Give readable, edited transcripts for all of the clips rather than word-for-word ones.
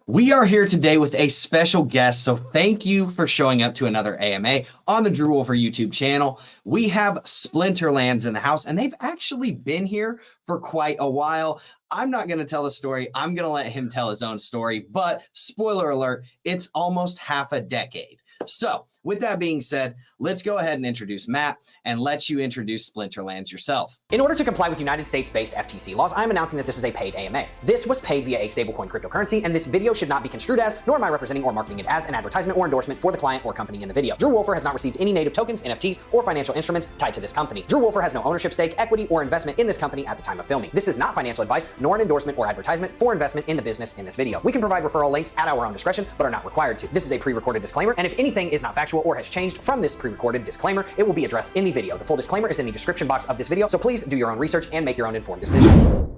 We are here today with a special guest, so thank you for showing up to another AMA on the Drew Wolfer YouTube channel. We have Splinterlands in the house, and they've actually been here for quite a while. I'm not going to tell the story. I'm going to let him tell his own story, but spoiler alert, it's almost half a decade. So with that being said, let's go ahead and introduce Matt and let you introduce Splinterlands yourself. In order to comply with United States-based FTC laws, I am announcing that this is a paid AMA. This was paid via a stablecoin cryptocurrency, and this video should not be construed as, nor am I representing or marketing it as, an advertisement or endorsement for the client or company in the video. Drew Wolfer has not received any native tokens, NFTs, or financial instruments tied to this company. Drew Wolfer has no ownership stake, equity, or investment in this company at the time of filming. This is not financial advice, nor an endorsement or advertisement for investment in the business in this video. We can provide referral links at our own discretion, but are not required to. This is a pre-recorded disclaimer, and if anything is not factual or has changed from this pre-recorded disclaimer, it will be addressed in the video. The full disclaimer is in the description box of this video, so please do your own research and make your own informed decision.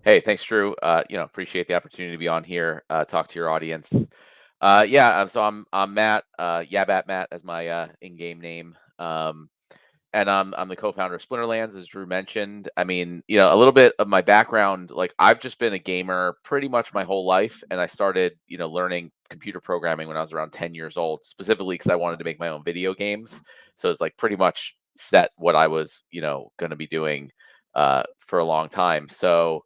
Hey, thanks, Drew. Appreciate the opportunity to be on here, talk to your audience. So I'm Matt, Yabat Matt as my in-game name, and I'm the co-founder of Splinterlands, as Drew mentioned. I mean, a little bit of my background, like I've just been a gamer pretty much my whole life, and I started, learning computer programming when I was around 10 years old, specifically because I wanted to make my own video games. So it's like pretty much set what I was, going to be doing for a long time. So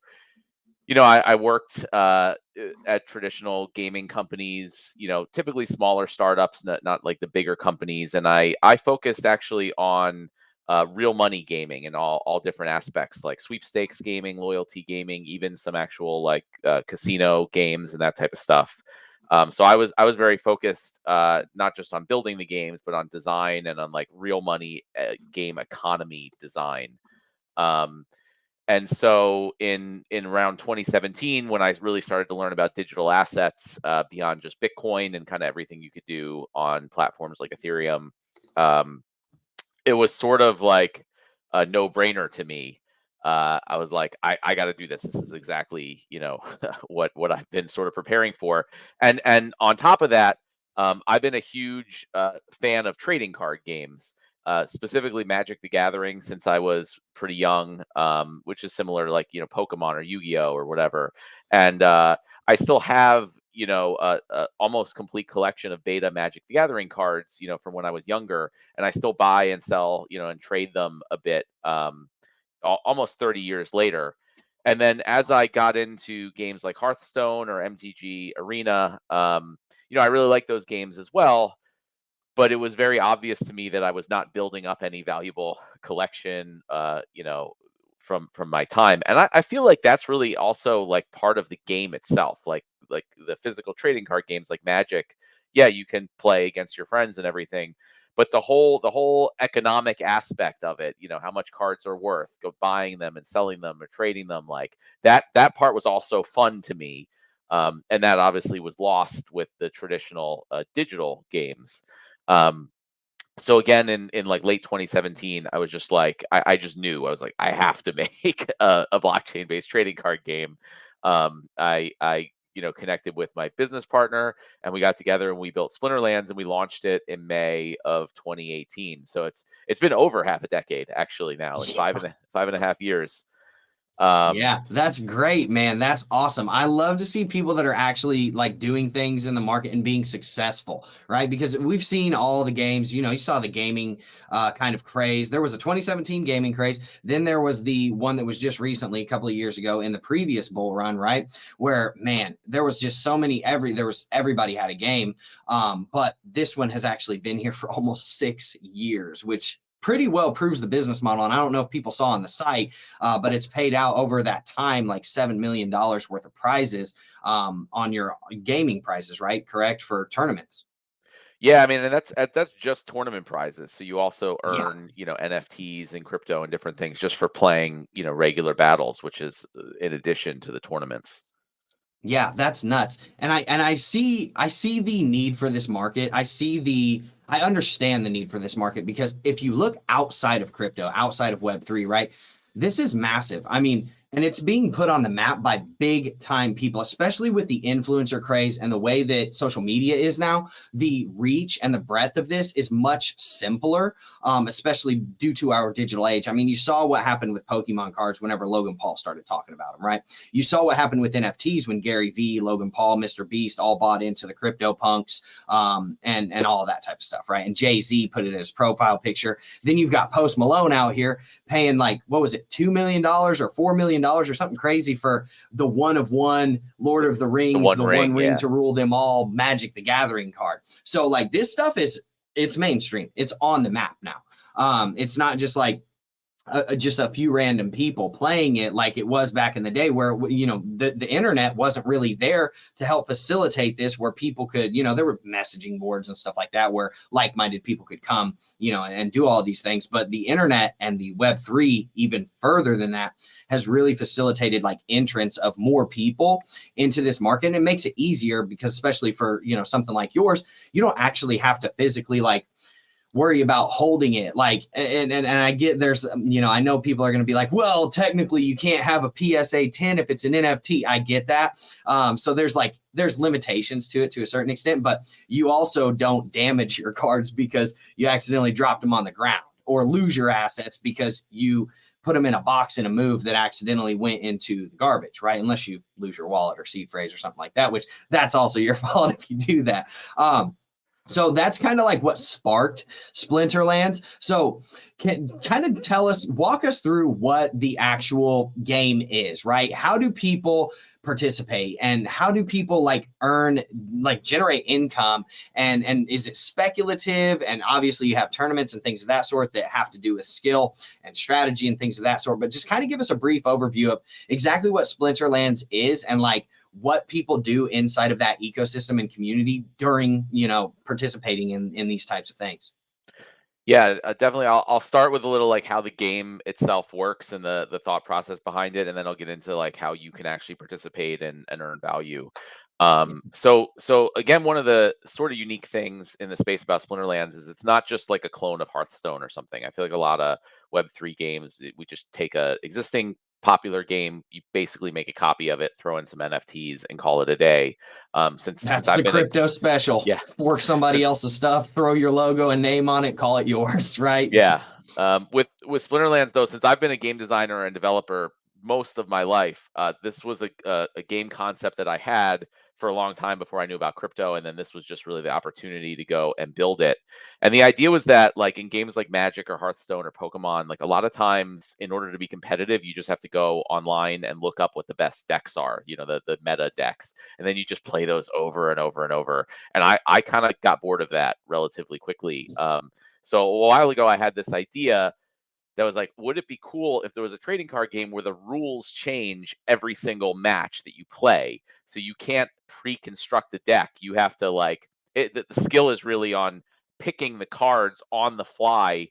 I worked at traditional gaming companies, typically smaller startups, not like the bigger companies. And I focused actually on real money gaming and all different aspects, like sweepstakes gaming, loyalty gaming, even some actual like casino games and that type of stuff. So I was very focused, not just on building the games, but on design and on like real money game economy design. And so in around 2017, when I really started to learn about digital assets beyond just Bitcoin and kind of everything you could do on platforms like Ethereum, it was sort of like a no-brainer to me. I was like, I got to do this. This is exactly, what I've been sort of preparing for. And on top of that, I've been a huge fan of trading card games. Specifically Magic the Gathering since I was pretty young, which is similar to like, Pokemon or Yu-Gi-Oh or whatever. And I still have, a almost complete collection of beta Magic the Gathering cards, from when I was younger. And I still buy and sell, and trade them a bit almost 30 years later. And then as I got into games like Hearthstone or MTG Arena, I really like those games as well. But it was very obvious to me that I was not building up any valuable collection, from my time. And I feel like that's really also like part of the game itself, like the physical trading card games like Magic. Yeah, you can play against your friends and everything, but the whole economic aspect of it, how much cards are worth, go buying them and selling them or trading them, like that part was also fun to me. And that obviously was lost with the traditional digital games. So again, in like late 2017, I was just like, I just knew, I was like, I have to make a blockchain based trading card game. I connected with my business partner and we got together and we built Splinterlands and we launched it in May of 2018. So it's been over half a decade actually now, like five and a half years. Yeah, that's great, man. That's awesome. I love to see people that are actually like doing things in the market and being successful, right? Because we've seen all the games, you saw the gaming kind of craze. There was a 2017 gaming craze. Then there was the one that was just recently, a couple of years ago in the previous bull run, right? Where, man, there was just so many, everybody had a game. But this one has actually been here for almost 6 years, which pretty well proves the business model. And I don't know if people saw on the site, but it's paid out over that time, like $7 million worth of prizes on your gaming prizes, right? Correct, for tournaments. Yeah, I mean, and that's just tournament prizes. So you also earn, NFTs and crypto and different things just for playing, regular battles, which is in addition to the tournaments. Yeah, that's nuts. And I see the need for this market. I understand the need for this market because if you look outside of crypto, outside of Web3, right? This is massive. I mean, And it's being put on the map by big time people, especially with the influencer craze and the way that social media is now. The reach and the breadth of this is much simpler, especially due to our digital age. I mean, you saw what happened with Pokemon cards whenever Logan Paul started talking about them, right? You saw what happened with NFTs when Gary Vee, Logan Paul, Mr. Beast all bought into the crypto punks, and all of that type of stuff, right? And Jay-Z put it in his profile picture. Then you've got Post Malone out here paying like, what was it, $2 million or $4 million or something crazy for the one of one Lord of the Rings, the one ring to rule them all Magic the Gathering card. So like this stuff it's mainstream. It's on the map now. It's not just like just a few random people playing it like it was back in the day where, you know, the internet wasn't really there to help facilitate this, where people could, you know, there were messaging boards and stuff like that where like-minded people could come, you know, and do all these things. But the internet and the Web3, even further than that, has really facilitated like entrance of more people into this market. And it makes it easier because, especially for, you know, something like yours, you don't actually have to physically like worry about holding it. Like, and I get there's, you know, I know people are going to be like, well, technically you can't have a PSA 10 if it's an NFT. I get that. So there's limitations to it to a certain extent, but you also don't damage your cards because you accidentally dropped them on the ground, or lose your assets because you put them in a box in a move that accidentally went into the garbage, right? Unless you lose your wallet or seed phrase or something like that, which that's also your fault if you do that. So that's kind of like what sparked Splinterlands. So can kind of walk us through what the actual game is, right? How do people participate, and how do people like earn, like generate income, and is it speculative? And obviously you have tournaments and things of that sort that have to do with skill and strategy and things of that sort, but just kind of give us a brief overview of exactly what Splinterlands is, and like what people do inside of that ecosystem and community during, you know, participating in these types of things. Yeah, definitely. I'll start with a little like how the game itself works and the thought process behind it, and then I'll get into like how you can actually participate and earn value. So again, one of the sort of unique things in the space about Splinterlands is it's not just like a clone of Hearthstone or something. I feel like a lot of Web3 games, we just take a existing popular game, you basically make a copy of it, throw in some NFTs, and call it a day. Since That's the I've been crypto special. yeah, Work somebody else's stuff, throw your logo and name on it, call it yours, right? yeah. With Splinterlands though, since I've been a game designer and developer most of my life, this was a game concept that I had for a long time before I knew about crypto, and then this was just really the opportunity to go and build it. And the idea was that, like in games like Magic or Hearthstone or Pokemon, like a lot of times, in order to be competitive, you just have to go online and look up what the best decks are, you know, the meta decks, and then you just play those over and over and over. And I kind of got bored of that relatively quickly. So a while ago, I had this idea that was like, would it be cool if there was a trading card game where the rules change every single match that you play? So you can't pre-construct a deck. You have to like the skill is really on picking the cards on the fly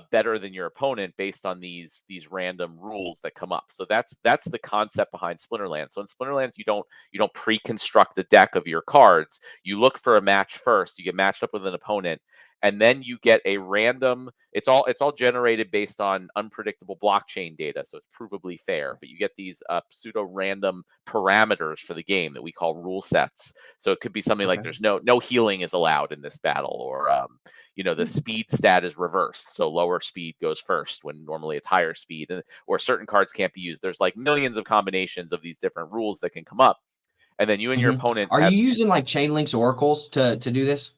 better than your opponent based on these random rules that come up. So that's the concept behind Splinterlands. So in Splinterlands, you don't pre-construct a deck of your cards. You look for a match first. You get matched up with an opponent, and then you get a random, it's all generated based on unpredictable blockchain data, so it's provably fair, but you get these pseudo random parameters for the game that we call rule sets. So it could be something like there's no healing is allowed in this battle, or you know, the speed stat is reversed, so lower speed goes first when normally it's higher speed, or certain cards can't be used. There's like millions of combinations of these different rules that can come up, and then you and your opponent Are have you using like chain links oracles to do this?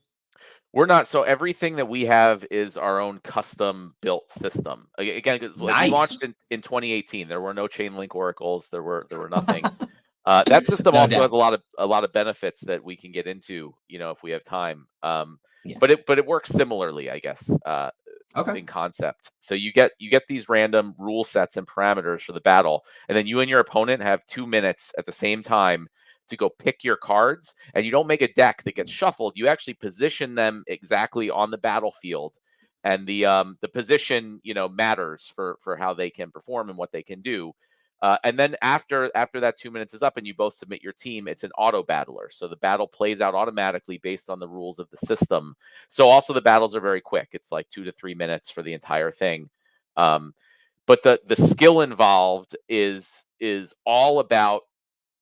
We're not. So everything that we have is our own custom built system. Again, 'cause, like, we launched Nice. in 2018. There were no Chainlink oracles. There were nothing. That system No also has doubt. a lot of benefits that we can get into, you know, if we have time. Yeah. But it works similarly, I guess, Okay. in concept. So you get these random rule sets and parameters for the battle, and then you and your opponent have 2 minutes at the same time to go pick your cards, and you don't make a deck that gets shuffled. You actually position them exactly on the battlefield, and the position, you know, matters for how they can perform and what they can do. And then after that 2 minutes is up and you both submit your team, it's an auto battler. So the battle plays out automatically based on the rules of the system. So also the battles are very quick. It's like 2 to 3 minutes for the entire thing. But the skill involved is is all about,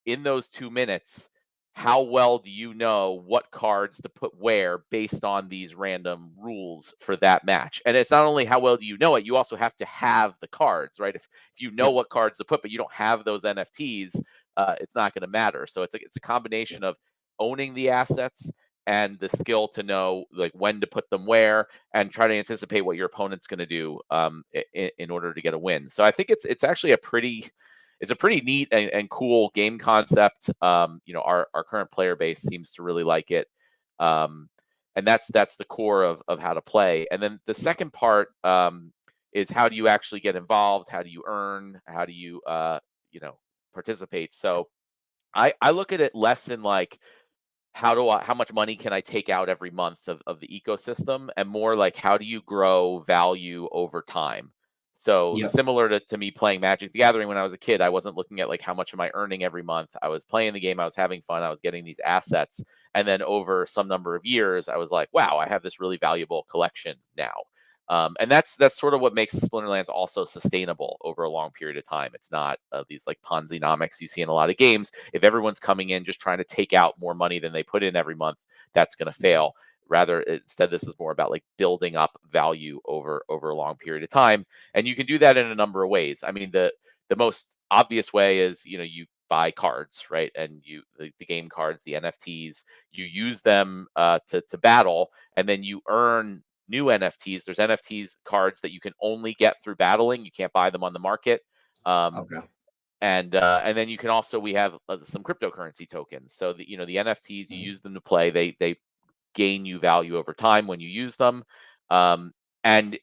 in those 2 minutes, how well do you know what cards to put where based on these random rules for that match? And it's not only how well do you know it, you also have to have the cards, right? If you know Yep. what cards to put, but you don't have those NFTs, it's not going to matter. So it's a combination of owning the assets and the skill to know like when to put them where and try to anticipate what your opponent's going to do in order to get a win. So I think it's actually it's a pretty neat and cool game concept. Our current player base seems to really like it. And that's the core of how to play. And then the second part is how do you actually get involved? How do you earn? How do you participate? So I look at it less in like how much money can I take out every month of the ecosystem, and more like how do you grow value over time. So Yep. similar to me playing Magic the Gathering when I was a kid, I wasn't looking at like how much am I earning every month. I was playing the game, I was having fun, I was getting these assets, and then over some number of years I was like, wow, I have this really valuable collection now. And that's sort of what makes Splinterlands also sustainable over a long period of time. It's not these like Ponzi-nomics you see in a lot of games. If everyone's coming in just trying to take out more money than they put in every month, that's going to fail. Rather, instead, this is more about like building up value over a long period of time, and you can do that in a number of ways. I mean, the most obvious way is you buy cards, right? And the game cards, the NFTs, you use them to battle, and then you earn new NFTs. There's NFTs cards that you can only get through battling. You can't buy them on the market. Um, Okay. and then you can also we have some cryptocurrency tokens. So the NFTs you use them to play. They gain you value over time when you use them. Um, and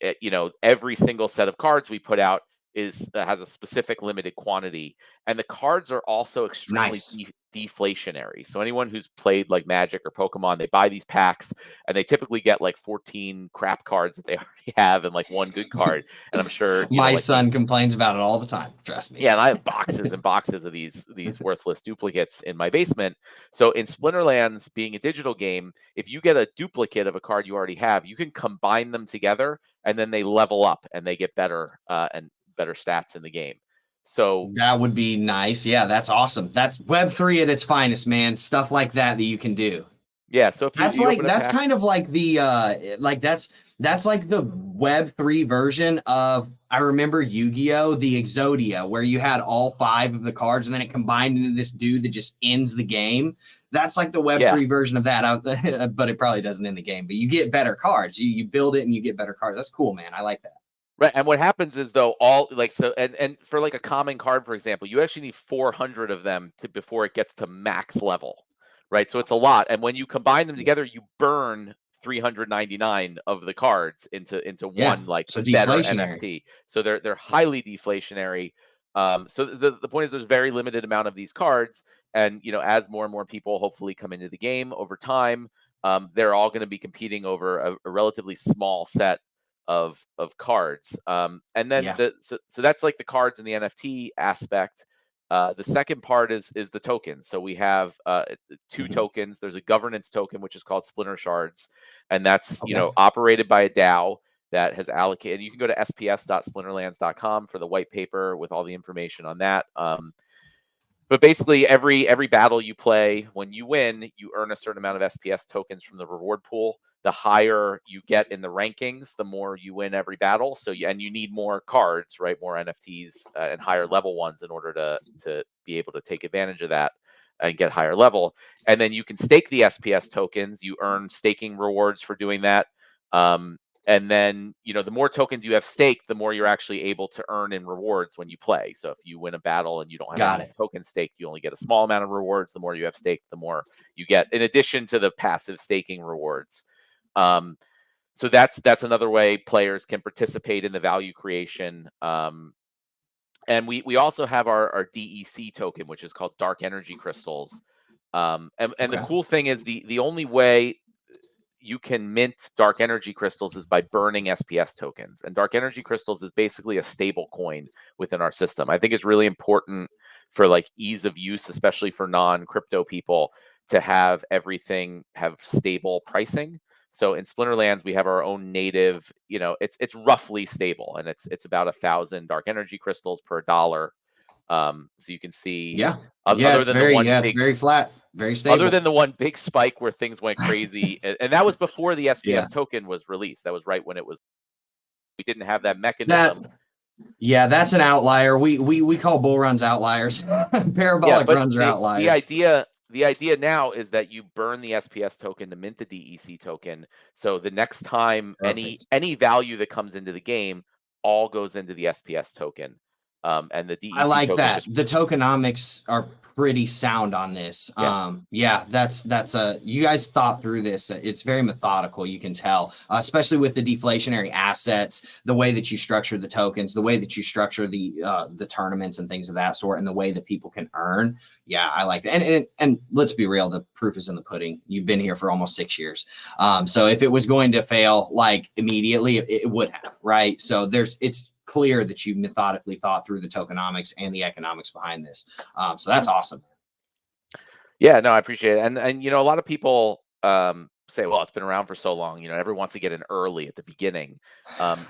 every single set of cards we put out has a specific limited quantity, and the cards are also extremely Nice. deflationary. So anyone who's played like Magic or Pokemon, they buy these packs, and they typically get like 14 crap cards that they already have and like one good card. And I'm sure My like son complains about it all the time. Trust me. yeah, and I have boxes and boxes of these worthless duplicates in my basement. So in Splinterlands, being a digital game, if you get a duplicate of a card you already have, you can combine them together, and then they level up and they get better and better stats in the game. So That would be nice. Yeah, that's awesome. That's Web3 at its finest, man. Stuff like that you can do. yeah, so if That's you like open a that's pack, kind of like the that's like the Web3 version of, I remember Yu-Gi-Oh! The Exodia, where you had all 5 of the cards and then it combined into this dude that just ends the game. That's like the yeah, Web3 version of that, but it probably doesn't end the game. But you get better cards. You build it and you get better cards. That's cool, man. I like that. right. And what happens is though all like so and for like a common card, for example, you actually need 400 of them before it gets to max level. Right? So it's a lot. And when you combine them together, you burn 399 of the cards into Yeah. one like So better deflationary. NFT. So they're highly deflationary. So the point is there's very limited amount of these cards, and as more and more people hopefully come into the game over time, they're all going to be competing over a relatively small set of cards. And then Yeah. so that's like the cards and the NFT aspect. The second part is the tokens. So we have 2 Mhm. tokens. There's a governance token which is called Splinter Shards, and that's Okay. operated by a DAO that has allocated. You can go to sps.splinterlands.com for the white paper with all the information on that. But basically, every battle you play, when you win, you earn a certain amount of SPS tokens from the reward pool. The higher you get in the rankings, the more you win every battle. So and you need more cards, right? More NFTs and higher level ones in order to be able to take advantage of that and get higher level. And then you can stake the SPS tokens. You earn staking rewards for doing that. And then, the more tokens you have staked, the more you're actually able to earn in rewards when you play. So if you win a battle and you don't have Got any it. tokens staked, you only get a small amount of rewards. The more you have staked, the more you get, in addition to the passive staking rewards. Um, so that's another way players can participate in the value creation. And we also have our DEC token, which is called Dark Energy Crystals. And the Okay. cool thing is the only way you can mint dark energy crystals is by burning SPS tokens. And dark energy crystals is basically a stable coin within our system. I think it's really important for like ease of use, especially for non-crypto people, to have everything have stable pricing. So in Splinterlands, we have our own native, it's roughly stable, and it's about 1,000 dark energy crystals per dollar. So you can see, Yeah. other than the one it's big, very flat, very other stable. than the one big spike where things went crazy, and that was before the Yeah. SPS token was released. That was right when we didn't have that That mechanism. Yeah, that's an outlier. We call bull runs outliers. Yeah, Parabolic but runs are the outliers. idea now is that you burn the SPS token to mint the DEC token. So the next time Perfect. any value that comes into the game all goes into the SPS token. And the I DEC like token that. just, The tokenomics are pretty sound on this. yeah. Yeah, that's a you guys thought through this. It's very methodical, you can tell, especially with the deflationary assets, the way that you structure the tokens, the way that you structure the tournaments and things of that sort, and the way that people can earn. Yeah, I like that. And let's be real, the proof is in the pudding. You've been here for almost 6 years. So if it was going to fail like immediately, it would have, right? So it's clear that you methodically thought through the tokenomics and the economics behind this. So that's awesome. Yeah, no, I appreciate it. And a lot of people say, well, it's been around for so long, everyone wants to get in early at the beginning.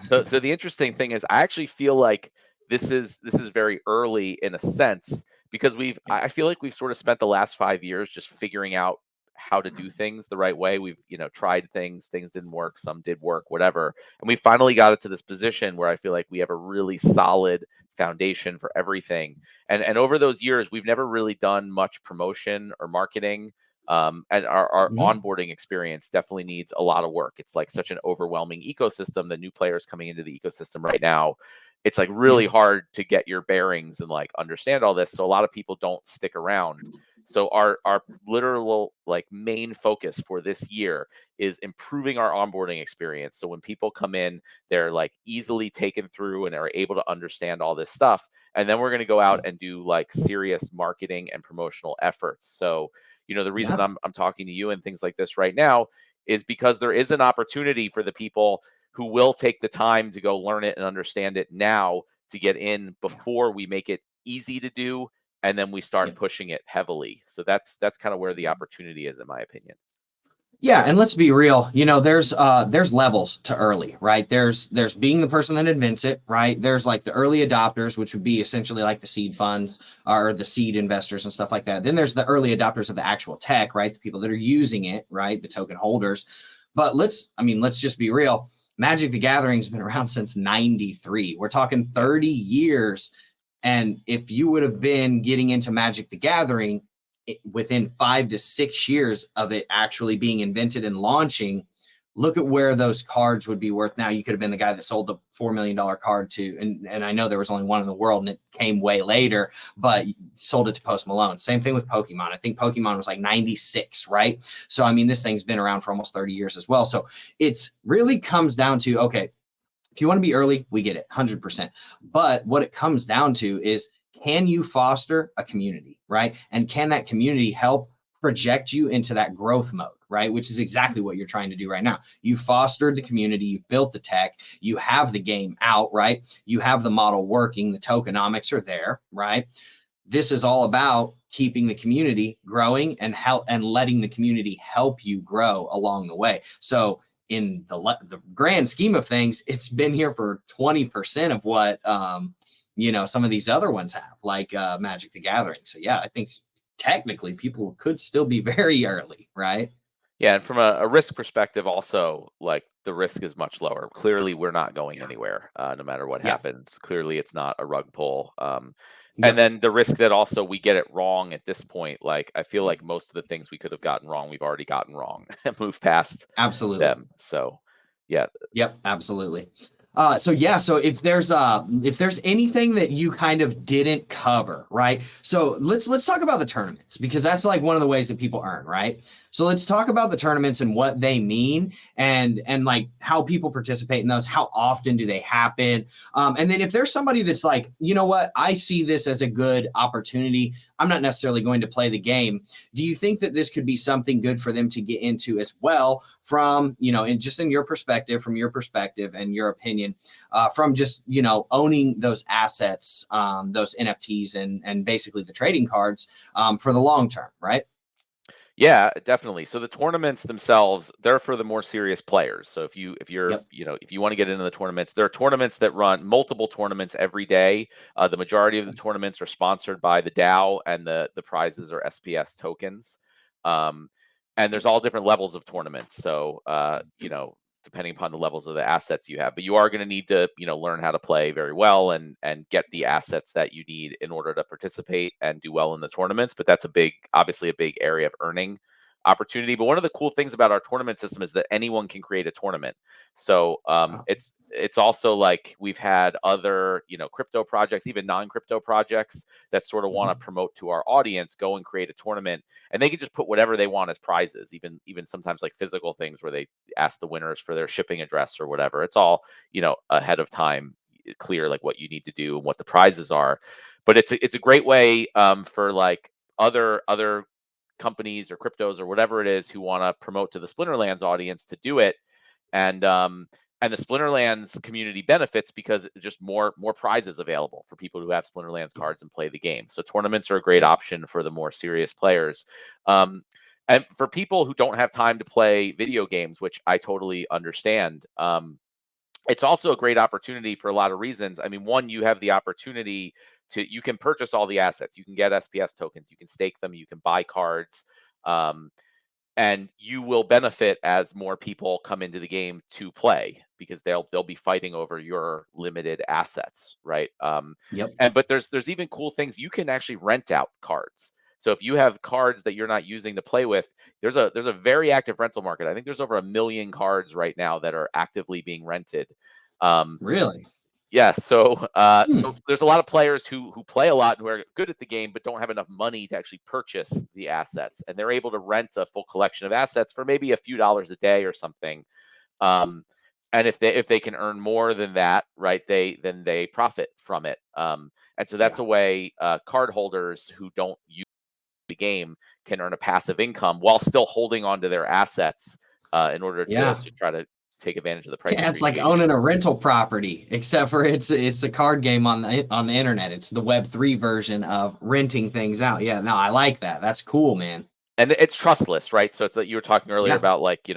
So the interesting thing is I actually feel like this is very early in a sense, because I feel like we've sort of spent the last 5 years just figuring out how to do things the right way. We've, tried things didn't work, some did work, whatever. And we finally got it to this position where I feel like we have a really solid foundation for everything. And over those years, we've never really done much promotion or marketing. And our Mhm. onboarding experience definitely needs a lot of work. It's like such an overwhelming ecosystem. The new players coming into the ecosystem right now, it's like really Yeah. hard to get your bearings and like understand all this. So a lot of people don't stick around. So our literal like main focus for this year is improving our onboarding experience. So when people come in, they're like easily taken through and are able to understand all this stuff. And then we're going to go out and do like serious marketing and promotional efforts. So, the reason Yeah. I'm talking to you and things like this right now is because there is an opportunity for the people who will take the time to go learn it and understand it now to get in before we make it easy to do, and then we start Yeah. pushing it heavily. So that's kind of where the opportunity is, in my opinion. Yeah, and let's be real. There's levels to early, right? There's being the person that invents it, right? There's like the early adopters, which would be essentially like the seed funds or the seed investors and stuff like that. Then there's the early adopters of the actual tech, right? The people that are using it, right? The token holders. But let's just be real. Magic the Gathering's been around since 93. We're talking Yeah. 30 years. And if you would have been getting into Magic the Gathering within 5 to 6 years of it actually being invented and launching, look at where those cards would be worth now. You could have been the guy that sold the $4 million card to, and I know there was only one in the world and it came way later, but sold it to Post Malone. Same thing with Pokemon. I think Pokemon was like 96, right? So, this thing's been around for almost 30 years as well. So it's really comes down to, okay, if you want to be early, we get it 100%. But what it comes down to is, can you foster a community, right? And can that community help project you into that growth mode, right? Which is exactly what you're trying to do right now. You fostered the community, you've built the tech, you have the game out, right? You have the model working, the tokenomics are there, right? This is all about keeping the community growing and letting the community help you grow along the way. So in the grand scheme of things, it's been here for 20% of what some of these other ones have, like Magic the Gathering. So yeah, I think technically people could still be very early, right? Yeah, and from a risk perspective, also, like the risk is much lower. Clearly, we're not going anywhere, no matter what Yeah. happens. Clearly, it's not a rug pull. And Yep. then the risk that also we get it wrong at this point. Like I feel like most of the things we could have gotten wrong, we've already gotten wrong and moved past Absolutely. them. So, yeah, Yep, absolutely. So if there's anything that you kind of didn't cover, right? So let's talk about the tournaments, because that's like one of the ways that people earn, right? So let's talk about the tournaments and what they mean, and like how people participate in those. How often do they happen? And then if there's somebody that's like, you know what, I see this as a good opportunity, I'm not necessarily going to play the game. Do you think that this could be something good for them to get into as well, from, and just in your perspective, from your perspective and your opinion, from just, owning those assets, those NFTs and basically the trading cards, for the long term, right? Yeah, definitely. So the tournaments themselves, they're for the more serious players. So if you're, Yep. if you want to get into the tournaments, there are tournaments that run multiple tournaments every day. The majority of the tournaments are sponsored by the DAO, and the prizes are SPS tokens. Um, and there's all different levels of tournaments. So depending upon the levels of the assets you have, but you are going to need to learn how to play very well and get the assets that you need in order to participate and do well in the tournaments. But that's obviously a big area of earning opportunity. But one of the cool things about our tournament system is that anyone can create a tournament. So Oh, it's also like we've had other crypto projects, even non-crypto projects that sort of want to mhm. promote to our audience, go and create a tournament, and they can just put whatever they want as prizes, even sometimes like physical things where they ask the winners for their shipping address or whatever. It's all ahead of time, clear like what you need to do and what the prizes are. But it's a great way for like other companies or cryptos or whatever it is who want to promote to the Splinterlands audience to do it. And the Splinterlands community benefits because just more prizes available for people who have Splinterlands cards and play the game. So tournaments are a great Yep. option for the more serious players. And for people who don't have time to play video games, which I totally understand, it's also a great opportunity for a lot of reasons. I mean, one, you have the opportunity you can purchase all the assets. You can get SPS tokens, you can stake them, you can buy cards. Um, and you will benefit as more people come into the game to play because they'll be fighting over your limited assets, right? Yep. But there's even cool things you can actually rent out cards. So if you have cards that you're not using to play with, there's a very active rental market. I think there's over 1 million cards right now that are actively being rented. Um, Really? yeah, so Hmm. there's a lot of players who play a lot and who are good at the game, but don't have enough money to actually purchase the assets, and they're able to rent a full collection of assets for maybe a few dollars a day or something. Um, and if they can earn more than that, right, they profit from it. And so Yeah. that's a way card holders who don't use the game can earn a passive income while still holding on to their assets in order to Yeah. try to take advantage of the price Yeah, it's like appreciation. owning a rental property, except for it's a card game on the internet. It's the Web3 version of renting things out. Yeah, no, I like that. That's cool, man. And it's trustless, right? So it's like you were talking earlier Yeah. about like,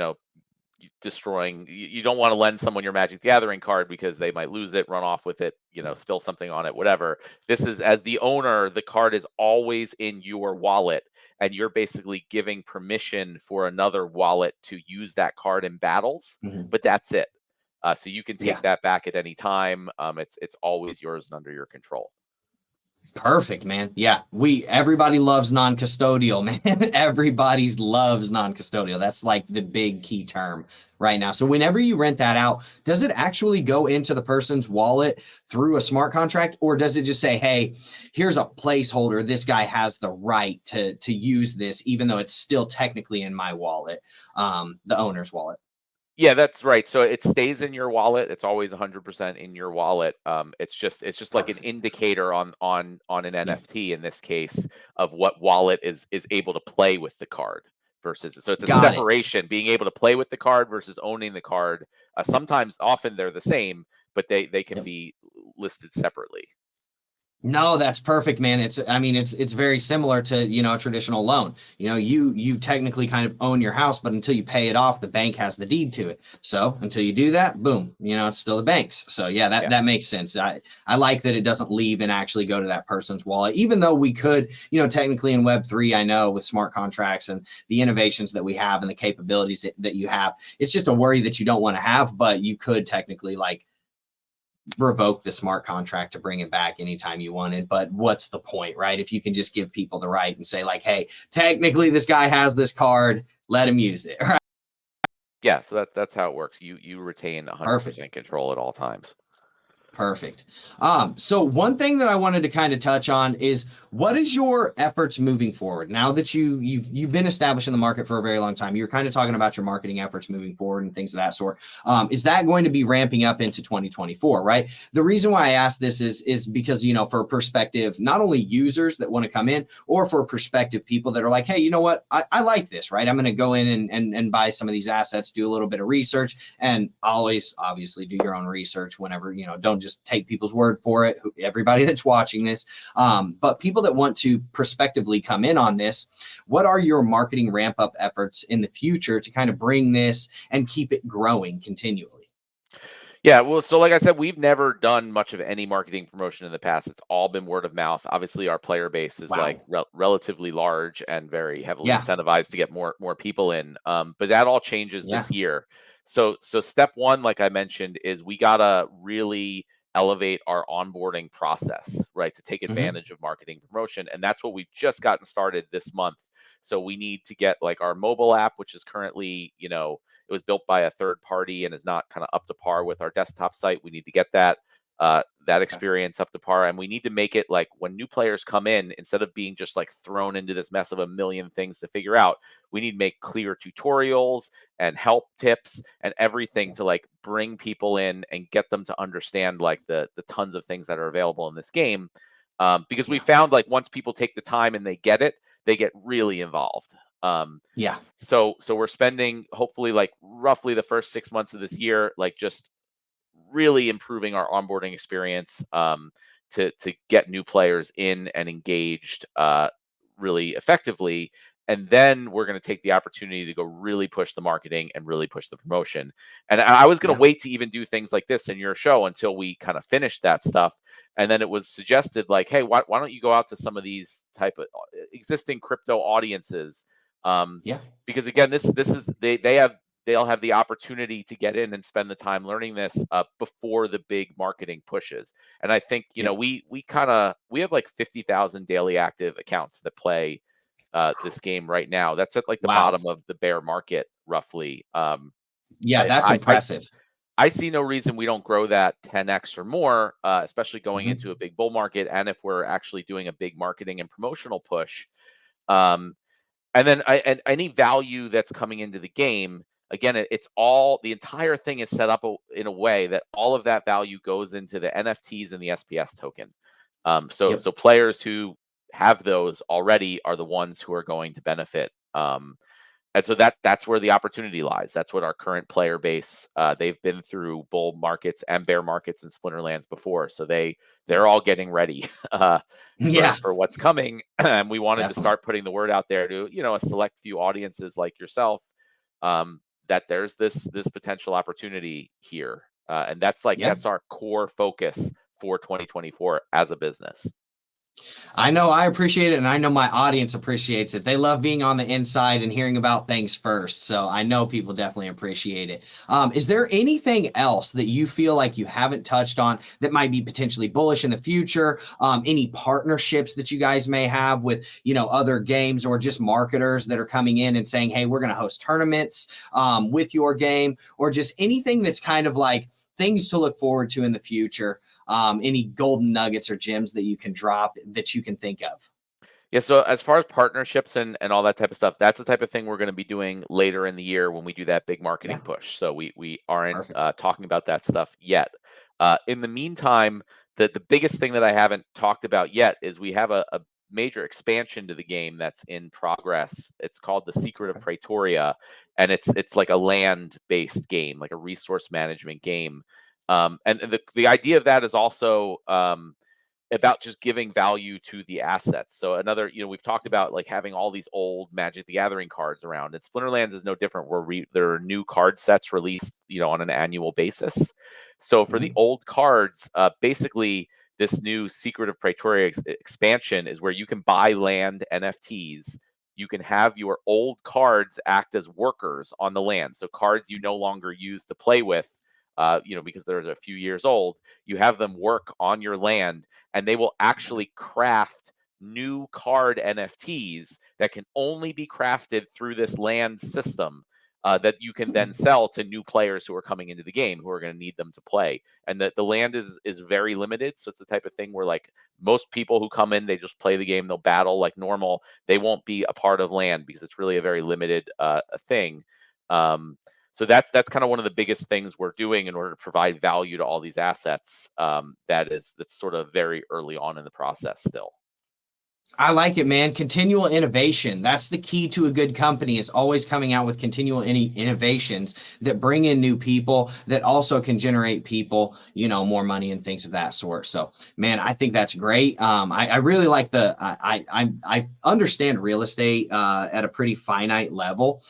destroying you don't want to lend someone your Magic the Gathering card because they might lose it, run off with it, spill something on it, whatever. This is, as the owner, the card is always in your wallet, and you're basically giving permission for another wallet to use that card in battles, Mhm. but that's it. So you can take Yeah. that back at any time. It's always yours and under your control. Perfect, man. Yeah, everybody loves non-custodial, man. Everybody loves non-custodial. That's like the big key term right now. So whenever you rent that out, does it actually go into the person's wallet through a smart contract, or does it just say, "Hey, here's a placeholder. This guy has the right to use this, even though it's still technically in my wallet, the owner's wallet." Yeah, that's right. So it stays in your wallet. It's always 100% in your wallet. It's just like an Perfect. indicator on an Yep. NFT in this case of what wallet is able to play with the card versus. So it's a Got it. separation, being able to play with the card versus owning the card. Sometimes, often they're the same, but they can Yep. be listed separately. No, that's perfect, man. I mean, it's very similar to, a traditional loan. You technically kind of own your house, but until you pay it off, the bank has the deed to it. So until you do that, boom, it's still the bank's. So yeah, that Yeah. that makes sense. I like that it doesn't leave and actually go to that person's wallet, even though we could, technically in Web3, I know with smart contracts and the innovations that we have and the capabilities that you have, it's just a worry that you don't want to have, but you could technically like revoke the smart contract to bring it back anytime you wanted. But what's the point, right? If you can just give people the right and say, like, hey, technically this guy has this card, let him use it. Right. Yeah. So that's how it works. You retain Perfect. 100% control at all times. Perfect. So one thing that I wanted to kind of touch on is what is your efforts moving forward now that you've been established in the market for a very long time. You're kind of talking about your marketing efforts moving forward and things of that sort. Is that going to be ramping up into 2024? Right. The reason why I ask this is because for perspective, not only users that want to come in, or for perspective people that are like, hey, you know what, I like this. Right. I'm going to go in and buy some of these assets, do a little bit of research, and always obviously do your own research whenever don't just take people's word for it, everybody that's watching this. But people that want to prospectively come in on this, what are your marketing ramp up efforts in the future to kind of bring this and keep it growing continually? Yeah, well, so like I said, we've never done much of any marketing promotion in the past. It's all been word of mouth. Obviously, our player base is like Wow. relatively large and very heavily Yeah. incentivized to get more people in. But that all changes Yeah. this year. So step one, like I mentioned, is we gotta really elevate our onboarding process, right, to take Hmm. advantage of marketing promotion, and that's what we've just gotten started this month. So we need to get like our mobile app, which is currently, it was built by a third party and is not kind of up to par with our desktop site. We need to get that Okay. experience up to par, and we need to make it like when new players come in, instead of being just like thrown into this mess of a million things to figure out, we need to make clear tutorials and help tips and everything to like bring people in and get them to understand like the tons of things that are available in this game. Because we Yeah. found like once people take the time and they get it, they get really involved. Yeah. So we're spending hopefully like roughly the first 6 months of this year, like just really improving our onboarding experience, to get new players in and engaged really effectively. And then we're going to take the opportunity to go really push the marketing and really push the promotion. And I was going to Yeah. wait to even do things like this in your show until we kind of finished that stuff. And then it was suggested like, hey, why don't you go out to some of these type of existing crypto audiences? Um, Yeah. because again, this is they'll have the opportunity to get in and spend the time learning this before the big marketing pushes. And I think Yeah. we have like 50,000 daily active accounts that play this game right now. That's at like the Wow. bottom of the bear market, roughly. Yeah, And that's impressive. I see no reason we don't grow that 10x or more, especially going Mhm. into a big bull market, and if we're actually doing a big marketing and promotional push. Um, and then and any value that's coming into the game, again, it's all the entire thing is set up in a way that all of that value goes into the NFTs and the SPS token. So Yep. so players who have those already are the ones who are going to benefit. And so that's where the opportunity lies. That's what our current player base. They've been through bull markets and bear markets and Splinterlands before, so Yeah. they're all getting ready Yeah, for what's coming. And we wanted to definitely. start putting the word out there to a select few audiences like yourself, that there's this potential opportunity here, and Yeah. that's our core focus for 2024 as a business. I know I appreciate it, and I know my audience appreciates it. They love being on the inside and hearing about things first. So I know people definitely appreciate it. Is there anything else that you feel like you haven't touched on that might be potentially bullish in the future? Any partnerships that you guys may have with, other games or just marketers that are coming in and saying, hey, we're going to host tournaments with your game, or just anything that's kind of like things to look forward to in the future? Any golden nuggets or gems that you can drop that you can think of? Yeah, so as far as partnerships and all that type of stuff, that's the type of thing we're going to be doing later in the year when we do that big marketing Yeah, push. So we aren't perfect. talking about that stuff yet. In the meantime, the biggest thing that I haven't talked about yet is we have a major expansion to the game that's in progress. It's called The Secret of Okay. Praetoria, and it's like a land-based game, like a resource management game. And the idea of that is also about just giving value to the assets. So another, we've talked about like having all these old Magic the Gathering cards around. And Splinterlands is no different. Where there are new card sets released, on an annual basis. So for the Mhm. old cards, basically this new Secret of Praetoria expansion is where you can buy land NFTs. You can have your old cards act as workers on the land. So cards you no longer use to play with, because they're a few years old, you have them work on your land, and they will actually craft new card NFTs that can only be crafted through this land system, that you can then sell to new players who are coming into the game who are going to need them to play. And the land is very limited, so it's the type of thing where like most people who come in, they just play the game, they'll battle like normal. They won't be a part of land because it's really a very limited thing. Um, so that's kind of one of the biggest things we're doing in order to provide value to all these assets. That's sort of very early on in the process still. I like it, man. Continual innovation. That's the key to a good company, is always coming out with continual innovations that bring in new people that also can generate people, more money and things of that sort. So, man, I think that's great. I really like I understand real estate at a pretty finite level.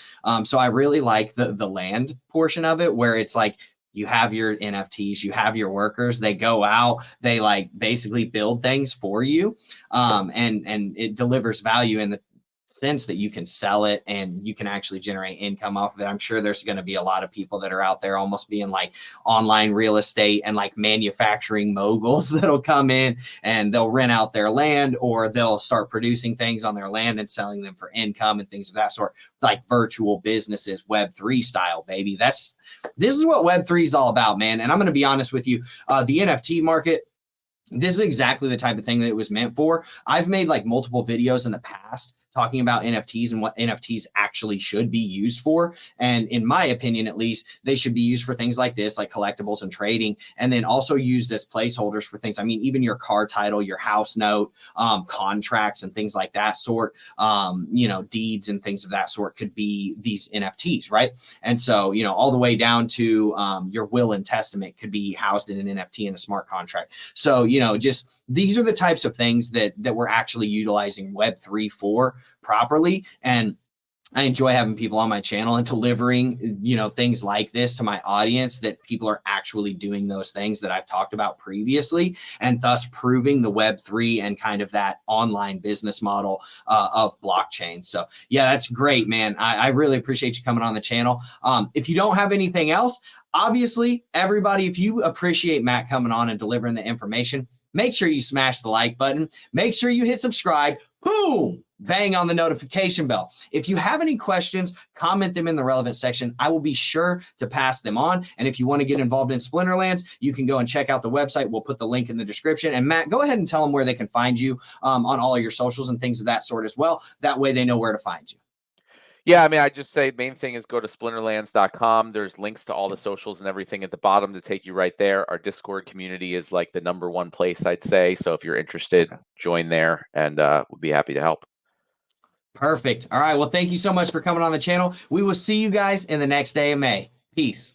So I really like the land portion of it, where it's like, you have your NFTs, you have your workers, they go out, they like basically build things for you. And it delivers value in the sense that you can sell it and you can actually generate income off of it. I'm sure there's going to be a lot of people that are out there almost being like online real estate and like manufacturing moguls that'll come in and they'll rent out their land, or they'll start producing things on their land and selling them for income and things of that sort, like virtual businesses, Web3 style, baby. This is what Web3 is all about, man. And I'm going to be honest with you, the NFT market, this is exactly the type of thing that it was meant for. I've made like multiple videos in the past talking about NFTs and what NFTs actually should be used for. And in my opinion, at least, they should be used for things like this, like collectibles and trading, and then also used as placeholders for things. I mean, even your car title, your house note, contracts and things like that sort, deeds and things of that sort could be these NFTs, right? And so, all the way down to your will and testament could be housed in an NFT in a smart contract. So, just these are the types of things that we're actually utilizing Web3 for properly. And I enjoy having people on my channel and delivering, things like this to my audience, that people are actually doing those things that I've talked about previously, and thus proving the Web3 and kind of that online business model of blockchain. So yeah, that's great, man. I really appreciate you coming on the channel. If you don't have anything else, obviously, everybody, if you appreciate Matt coming on and delivering the information, make sure you smash the like button. Make sure you hit subscribe. Boom! Bang on the notification bell. If you have any questions, comment them in the relevant section. I will be sure to pass them on. And if you want to get involved in Splinterlands, you can go and check out the website. We'll put the link in the description. And Matt, go ahead and tell them where they can find you on all of your socials and things of that sort as well. That way they know where to find you. Yeah, I mean, I just say main thing is go to splinterlands.com. There's links to all the socials and everything at the bottom to take you right there. Our Discord community is like the #1 place, I'd say. So if you're interested, join there, and we'll be happy to help. Perfect. All right. Well, thank you so much for coming on the channel. We will see you guys in the next AMA. Peace.